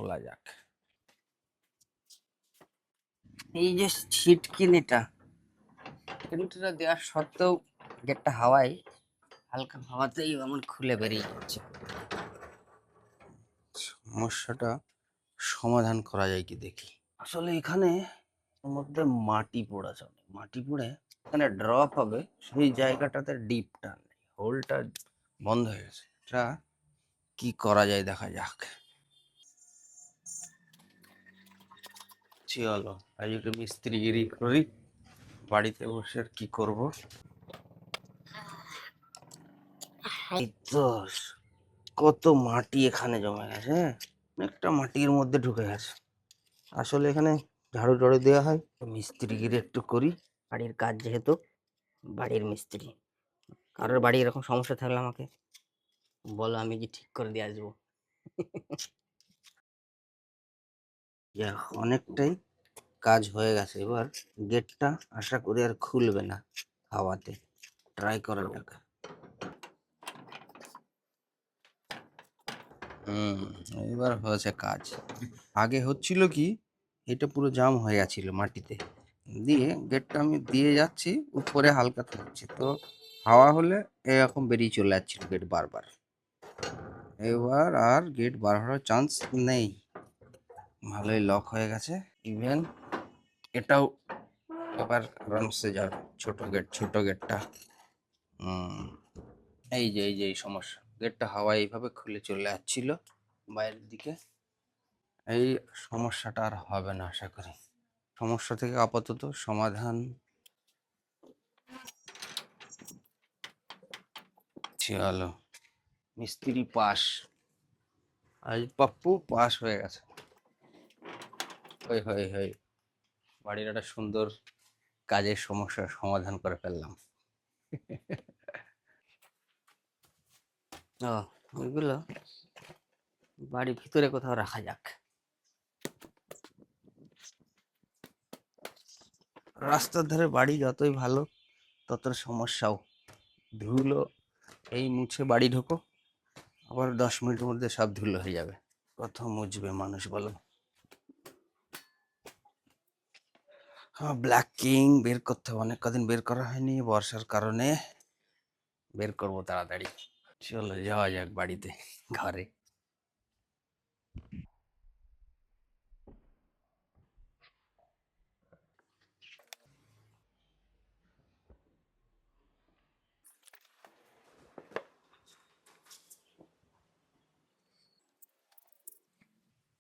খোলা যাক। এই যে ছিটকিনিটা দেওয়ার সত্ত্বেও গেটটা হাওয়ায় হালকা হাওয়াতেই আমার খুলে বেরিয়ে যাচ্ছে। সমস্যাটা সমাধান করা যায় কি দেখি। আসলে এখানে মধ্যে মাটি পড়ে যাবে, মাটি পড়ে এখানে ড্রপ হবে, সেই জায়গাটাতে ডিপটা নেই, হোলটা বন্ধ হয়ে গেছে। এটা কি করা যায় দেখা যাক। চলো আজ একটু মিস্ত্রিগিরি করি, বাড়িতে বসে আর কি করবো। এই তো কত মাটি এখানে জমে গেছে, অনেকটা মাটির মধ্যে ঢুকে গেছে। আসলে এখানে ঝাড়ু টাড়ু দেওয়া হয়, মিস্ত্রিগিরি একটু করি, বাড়ির কাজ যেহেতু, বাড়ির মিস্ত্রি। কারোর বাড়ি এরকম সমস্যা থাকলে আমাকে বলো, আমি কি ঠিক করে দিয়ে আসবো। অনেকটাই কাজ হয়ে গেছে, এবার গেটটা আশা করি আর খুলবে না হাওয়াতে। ট্রাই করা যাক। এবার হয়েছে কাজ। আগে হচ্ছিল কি, এটা পুরো জাম হয়ে গেছিল মাটিতে, দিয়ে গেটটা আমি দিয়ে যাচ্ছি, উপরে হালকা থাকছে, তো হাওয়া হলে এরকম বেরিয়ে চলে যাচ্ছিল গেট বারবার। এবার আর গেট বার হওয়ার চান্স নেই, ভালোই লক হয়ে গেছে। ইভেন এটাও এবার আরামসে যাবে, ছোট গেটটা। এই যে এই সমস্যা, গেটটা হাওয়া এইভাবে খুলে চলে যাচ্ছিল বাইরের দিকে। এই সমস্যাটা আর হবে না আশা করি। সমস্যা থেকে আপাতত সমাধান। চলো, মিস্ত্রি পাস, আজ পাপ্পু পাস হয়ে গেছে। হই বাড়ির একটা সুন্দর কাজের সমস্যার সমাধান করে ফেললাম। ওইগুলো বাড়ির ভিতরে কোথাও রাখা যাক। রাস্তার ধারে বাড়ি যতই ভালো, তত সমস্যাও। ধুলো এই মুছে বাড়ি ঢোকো, আবার 10 মিনিটের মধ্যে সব ধুলো হয়ে যাবে। কত মুছবে মানুষ বলো। ব্ল্যাক কিং বের করতে হবে, অনেক কদিন বের করা হয়নি বর্ষার কারণে। বের করবো তাড়াতাড়ি। চলো যাওয়া যাক বাড়িতে, ঘরে।